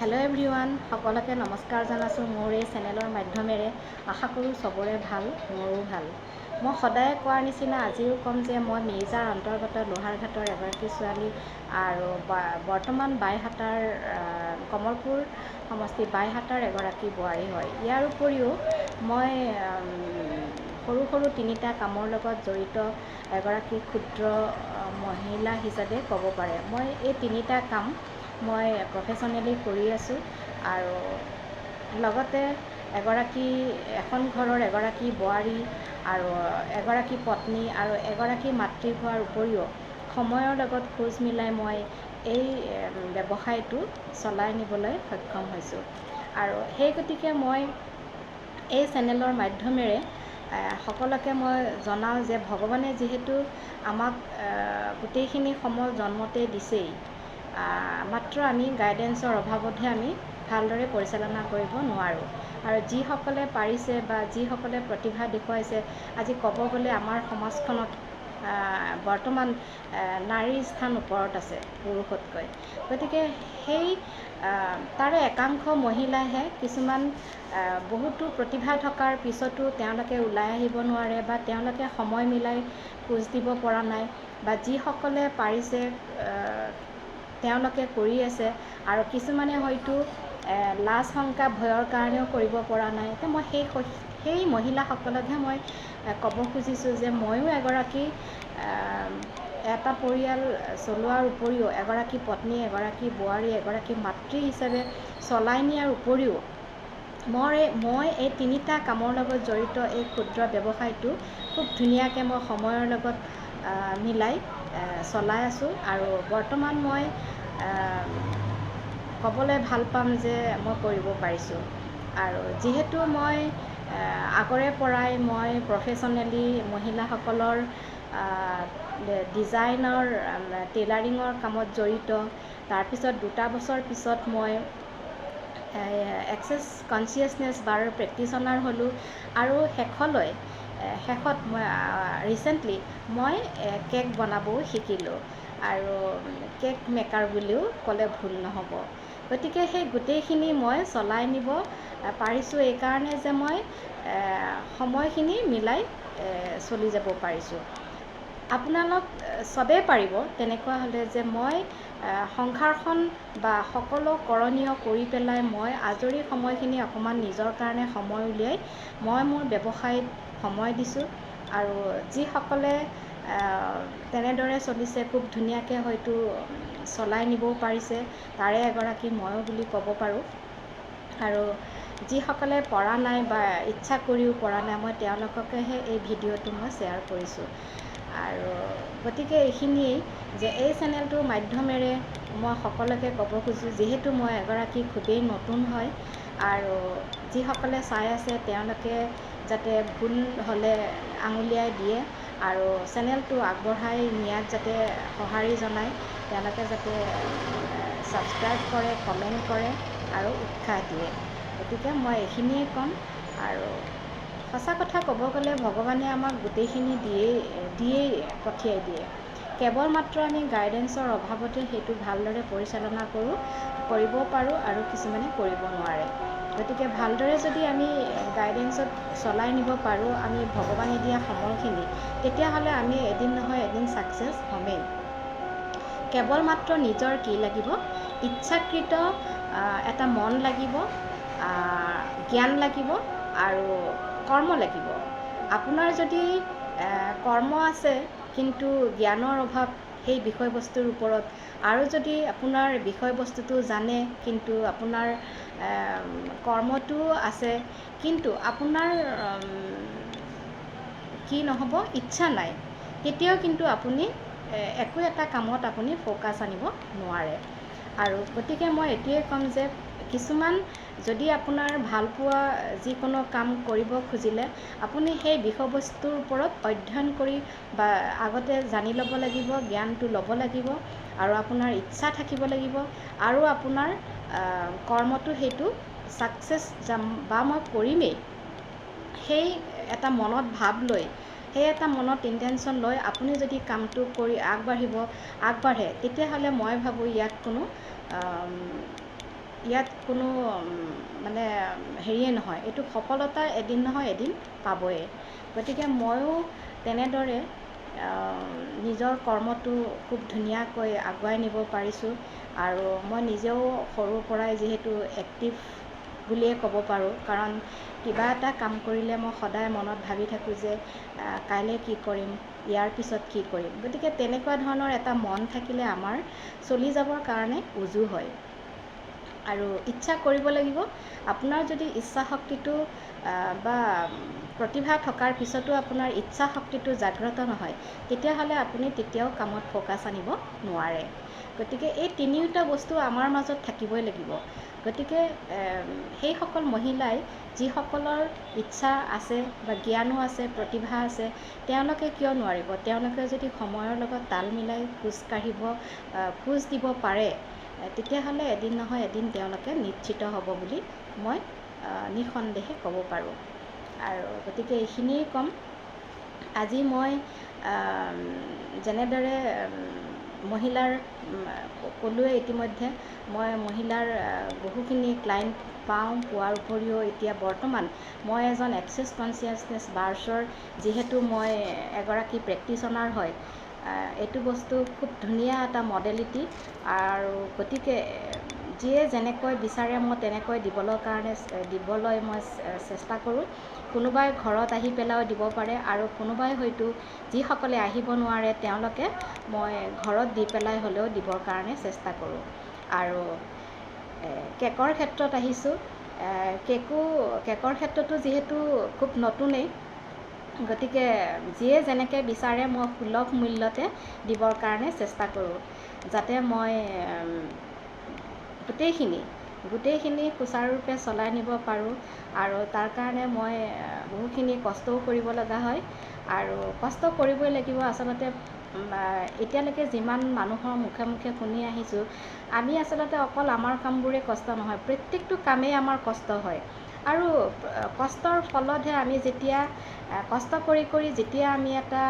Hello' everyone, সকলোকে নমস্কাৰ জনাইছোঁ মোৰ এই চেনেলৰ মাধ্যমেৰে। আশা কৰোঁ চবৰে ভাল, মোৰো ভাল। মই সদায় কোৱাৰ নিচিনা আজিও ক'ম যে মই মিৰ্জাৰ অন্তৰ্গত লোহাৰঘাটৰ এগৰাকী ছোৱালী আৰু বৰ্তমান বাইহাটাৰ কমলপুৰ সমষ্টি বাইহাটাৰ এগৰাকী বোৱাৰী হয়। ইয়াৰ উপৰিও মই সৰু সৰু তিনিটা কামৰ লগত জড়িত এগৰাকী ক্ষুদ্ৰ মহিলা হিচাপে ক'ব পাৰে। মই এই তিনিটা কাম মই প্ৰফেশ্যনেলি কৰি আছোঁ আৰু লগতে এখন ঘৰৰ এগৰাকী বোৱাৰী আৰু এগৰাকী পত্নী আৰু এগৰাকী মাতৃ হোৱাৰ উপৰিও সময়ৰ লগত খোজ মিলাই মই এই ব্যৱসায়টো চলাই নিবলৈ সক্ষম হৈছোঁ। আৰু সেই গতিকে মই এই চেনেলৰ মাধ্যমেৰে সকলোকে মই জনাওঁ যে ভগৱানে যিহেতু আমাক গোটেইখিনি সময় জন্মতে দিছেই, মাত্ৰ আমি গাইডেন্সৰ অভাৱতহে আমি ভালদৰে পৰিচালনা কৰিব নোৱাৰোঁ। আৰু যিসকলে পাৰিছে বা যিসকলে প্ৰতিভা দেখুৱাইছে, আজি ক'ব গ'লে আমাৰ সমাজখনত বৰ্তমান নাৰীৰ স্থান ওপৰত আছে পুৰুষতকৈ। গতিকে সেই তাৰে একাংশ মহিলাইহে কিছুমান বহুতো প্ৰতিভা থকাৰ পিছতো তেওঁলোকে ওলাই আহিব নোৱাৰে বা তেওঁলোকে সময় মিলাই খোজ দিব পৰা নাই, বা যিসকলে পাৰিছে তেওঁলোকে কৰি আছে আৰু কিছুমানে হয়তো লাজ শংকা ভয়ৰ কাৰণেও কৰিব পৰা নাই। তো মই সেই মহিলাসকলকহে মই ক'ব খুজিছোঁ যে ময়ো এগৰাকী এটা পৰিয়াল চলোৱাৰ উপৰিও এগৰাকী পত্নী, এগৰাকী বোৱাৰী, এগৰাকী মাতৃ হিচাপে চলাই নিয়াৰ উপৰিও মই এই তিনিটা কামৰ লগত জড়িত এই ক্ষুদ্ৰ ব্যৱসায়টো খুব ধুনীয়াকৈ মই সময়ৰ লগত মিলাই চলাই আছোঁ। আৰু বৰ্তমান মই ক'বলৈ ভাল পাম যে মই কৰিব পাৰিছোঁ। আৰু যিহেতু মই আগৰে পৰাই মই প্ৰফেশ্যনেলি মহিলাসকলৰ ডিজাইনৰ টেইলাৰিঙৰ কামত জড়িত। তাৰপিছত 2 বছৰ পিছত মই এক্সেছ কনচিয়াছনেছ বাৰ প্ৰেক্টিচনাৰ হ'লোঁ আৰু শেষত মই ৰিচেণ্টলি মই কেক বনাবও শিকিলোঁ, আৰু কেক মেকাৰ বুলিও ক'লে ভুল নহ'ব। গতিকে সেই গোটেইখিনি মই চলাই নিব পাৰিছোঁ এইকাৰণে যে মই সময়খিনি মিলাই চলি যাব পাৰিছোঁ। আপোনালোক চবেই পাৰিব তেনেকুৱা হ'লে যে মই সংসাৰখন বা সকলো কৰণীয় কৰি পেলাই মই আজৰি সময়খিনি অকণমান নিজৰ কাৰণে সময় উলিয়াই মই মোৰ ব্যৱসায়ত সময় দিছোঁ। আৰু যিসকলে তেনেদৰে চলিছে, খুব ধুনীয়াকৈ হয়তো চলাই নিবও পাৰিছে, তাৰে এগৰাকী ময়ো বুলি ক'ব পাৰোঁ। আৰু যিসকলে পৰা নাই বা ইচ্ছা কৰিও পৰা নাই, মই তেওঁলোককেহে এই ভিডিঅ'টো মই শ্বেয়াৰ কৰিছোঁ। আৰু গতিকে এইখিনিয়েই যে এই চেনেলটোৰ মাধ্যমেৰে মই সকলোকে ক'ব খোজোঁ, যিহেতু মই এগৰাকী খুবেই নতুন হয়, আৰু যিসকলে চাই আছে তেওঁলোকে যাতে ভুল হ'লে আঙুলিয়াই দিয়ে আৰু চেনেলটো আগবঢ়াই নিয়াত যাতে সঁহাৰি জনায়, তেওঁলোকে যাতে ছাবস্ক্ৰাইব কৰে, কমেণ্ট কৰে আৰু উৎসাহ দিয়ে। গতিকে মই এইখিনিয়ে ক'ম। আৰু সঁচা কথা ক'ব গ'লে ভগৱানে আমাক গোটেইখিনি দিয়েই পঠিয়াই দিয়ে, কেৱল মাত্ৰ আমি গাইডেন্সৰ অভাৱতে সেইটো ভালদৰে পৰিচালনা কৰিব পাৰোঁ আৰু কিছুমানে কৰিব নোৱাৰে। গতিকে ভালদৰে যদি আমি গাইডেন্সত চলাই নিব পাৰোঁ আমি ভগৱানে দিয়া সমলখিনি, তেতিয়াহ'লে আমি এদিন নহয় এদিন ছাকচেছ হ'মেই। কেৱল মাত্ৰ নিজৰ কি লাগিব, ইচ্ছাকৃত এটা মন লাগিব, জ্ঞান লাগিব আৰু কৰ্ম লাগিব। আপোনাৰ যদি কৰ্ম আছে কিন্তু জ্ঞানৰ অভাৱ সেই বিষয়বস্তুৰ ওপৰত, আৰু যদি আপোনাৰ বিষয়বস্তুটো জানে কিন্তু আপোনাৰ কৰ্মটোও আছে কিন্তু আপোনাৰ কি নহ'ব, ইচ্ছা নাই, তেতিয়াও কিন্তু আপুনি একো এটা কামত আপুনি ফ'কাছ আনিব নোৱাৰে। আৰু গতিকে মই এইটোৱে ক'ম যে কিছুমান যদি আপোনাৰ ভালপোৱা যিকোনো কাম কৰিব খুজিলে আপুনি সেই বিষয়বস্তুৰ ওপৰত অধ্যয়ন কৰি বা আগতে জানি ল'ব লাগিব, জ্ঞানটো ল'ব লাগিব, আৰু আপোনাৰ ইচ্ছা থাকিব লাগিব, আৰু আপোনাৰ কৰ্মটো সেইটো ছাকচেছ যাম বা মই কৰিমেই সেই এটা মনত ভাৱ লৈ, সেই এটা মনত ইণ্টেনশ্যন লৈ আপুনি যদি কামটো কৰি আগবাঢ়ে, তেতিয়াহ'লে মই ভাবোঁ ইয়াত কোনো ইয়াত কোনো মানে হেৰিয়ে নহয়, এইটো সফলতা এদিন নহয় এদিন পাবই। গতিকে ময়ো তেনেদৰে নিজৰ কৰ্মটো খুব ধুনীয়াকৈ আগুৱাই নিব পাৰিছোঁ। আৰু মই নিজেও সৰুৰ পৰাই যিহেতু এক্টিভ বুলিয়ে ক'ব পাৰোঁ, কাৰণ কিবা এটা কাম কৰিলে মই সদায় মনত ভাবি থাকোঁ যে কাইলৈ কি কৰিম, ইয়াৰ পিছত কি কৰিম। গতিকে তেনেকুৱা ধৰণৰ এটা মন থাকিলে আমাৰ চলি যাবৰ কাৰণে উজু হয়। আৰু ইচ্ছা কৰিব লাগিব। আপোনাৰ যদি ইচ্ছা শক্তিটো বা প্ৰতিভা থকাৰ পিছতো আপোনাৰ ইচ্ছা শক্তিটো জাগ্ৰত নহয়, তেতিয়াহ'লে আপুনি তেতিয়াও কামত ফ'কাছ আনিব নোৱাৰে। গতিকে এই তিনিওটা বস্তু আমাৰ মাজত থাকিবই লাগিব। গতিকে সেইসকল মহিলাই যিসকলৰ ইচ্ছা আছে বা জ্ঞানো আছে, প্ৰতিভা আছে, তেওঁলোকে কিয় নোৱাৰিব? তেওঁলোকে যদি সময়ৰ লগত তাল মিলাই খোজ দিব পাৰে, তেতিয়াহ'লে এদিন নহয় এদিন তেওঁলোকে নিশ্চিত হ'ব বুলি মই নিঃসন্দেহে ক'ব পাৰোঁ। আৰু গতিকে এইখিনিয়ে ক'ম। আজি মই যেনেদৰে মহিলাৰ ক'লোৱে ইতিমধ্যে, মই মহিলাৰ বহুখিনি ক্লাইণ্ট পোৱাৰ উপৰিও এতিয়া বৰ্তমান মই এজন এক্সেছ কনচিয়াছনেছ বাৰ্ছৰ যিহেতু মই এগৰাকী প্ৰেক্টিচনাৰ হয়, এইটো বস্তু খুব ধুনীয়া এটা মডেলিটি। আৰু গতিকে যিয়ে যেনেকৈ বিচাৰে মই তেনেকৈ দিবলৈ মই চেষ্টা কৰোঁ। কোনোবাই ঘৰত আহি পেলাইও দিব পাৰে, আৰু কোনোবাই হয়তো যিসকলে আহিব নোৱাৰে তেওঁলোকে মই ঘৰত দি পেলাই হ'লেও দিবৰ কাৰণে চেষ্টা কৰোঁ। আৰু কেকৰ ক্ষেত্ৰত আহিছোঁ, কেকৰ ক্ষেত্ৰতো যিহেতু খুব নতুনেই, গতিকে যিয়ে যেনেকৈ বিচাৰে মই সুলভ মূল্যতে দিবৰ কাৰণে চেষ্টা কৰোঁ, যাতে মই গোটেইখিনি সুচাৰুৰূপে চলাই নিব পাৰোঁ। আৰু তাৰ কাৰণে মই বহুখিনি কষ্টও কৰিব লগা হয়, আৰু কষ্ট কৰিবই লাগিব। আচলতে এতিয়ালৈকে যিমান মানুহৰ মুখে মুখে শুনি আহিছোঁ, আমি আচলতে অকল আমাৰ কামবোৰে কষ্ট নহয়, প্ৰত্যেকটো কামেই আমাৰ কষ্ট হয়। আৰু কষ্টৰ ফলতহে আমি যেতিয়া কষ্ট কৰি যেতিয়া আমি এটা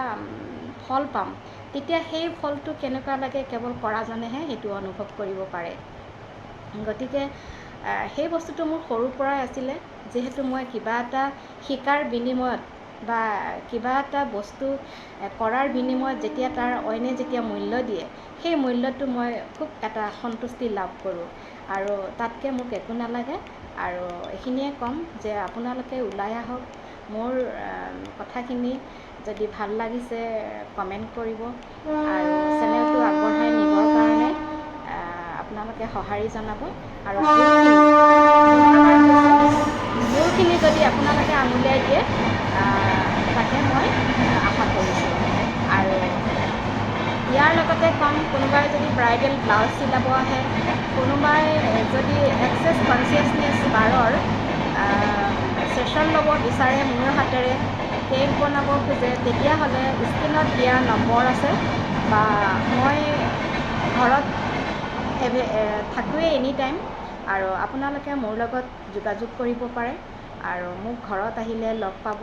ফল পাম, তেতিয়া সেই ফলটো কেনেকুৱা লাগে কেৱল কৰাজনেহে সেইটো অনুভৱ কৰিব পাৰে। গতিকে সেই বস্তুটো মোৰ সৰুৰ পৰাই আছিলে। যিহেতু মই কিবা এটা শিকাৰ বিনিময়ত বা কিবা এটা বস্তু কৰাৰ বিনিময়ত যেতিয়া তাৰ অইনে যেতিয়া মূল্য দিয়ে, সেই মূল্যটো মই খুব এটা সন্তুষ্টি লাভ কৰোঁ। আৰু তাতকৈ মোক একো নালাগে। আৰু এইখিনিয়ে ক'ম যে আপোনালোকে ওলাই আহক। মোৰ কথাখিনি যদি ভাল লাগিছে কমেণ্ট কৰিব, আৰু চেনেলটো আগবঢ়াই নিবৰ কাৰণে আপোনালোকে সঁহাৰি জনাব। আৰু ভুলখিনি যদি আপোনালোকে আঙুলিয়াই দিয়ে, তাকে মই আশা কৰিছোঁ। আৰু ইয়াৰ লগতে ক'ম, কোনোবাই যদি ব্ৰাইডেল ব্লাউজ চিলাব আহে, কোনোবাই যদি এক্সেছ কনচিয়াছনেছ বাৰৰ ছেশ্যন ল'ব বিচাৰে মোৰ হাতেৰে, কেক বনাব খোজে, তেতিয়াহ'লে স্ক্ৰীণত দিয়া নম্বৰ আছে, বা মই ঘৰত থাকোঁৱেই এনি টাইম। আৰু আপোনালোকে মোৰ লগত যোগাযোগ কৰিব পাৰে, আৰু মোক ঘৰত আহিলে লগ পাব।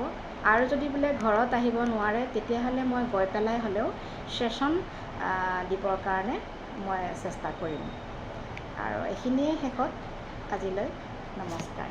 আৰু যদি বোলে ঘৰত আহিব নোৱাৰে, তেতিয়াহ'লে মই গৈ পেলাই হ'লেও ছেশ্যন দিবৰ কাৰণে মই চেষ্টা কৰিম। আৰু এইখিনিয়ে শেষত আজিলৈ নমস্কাৰ।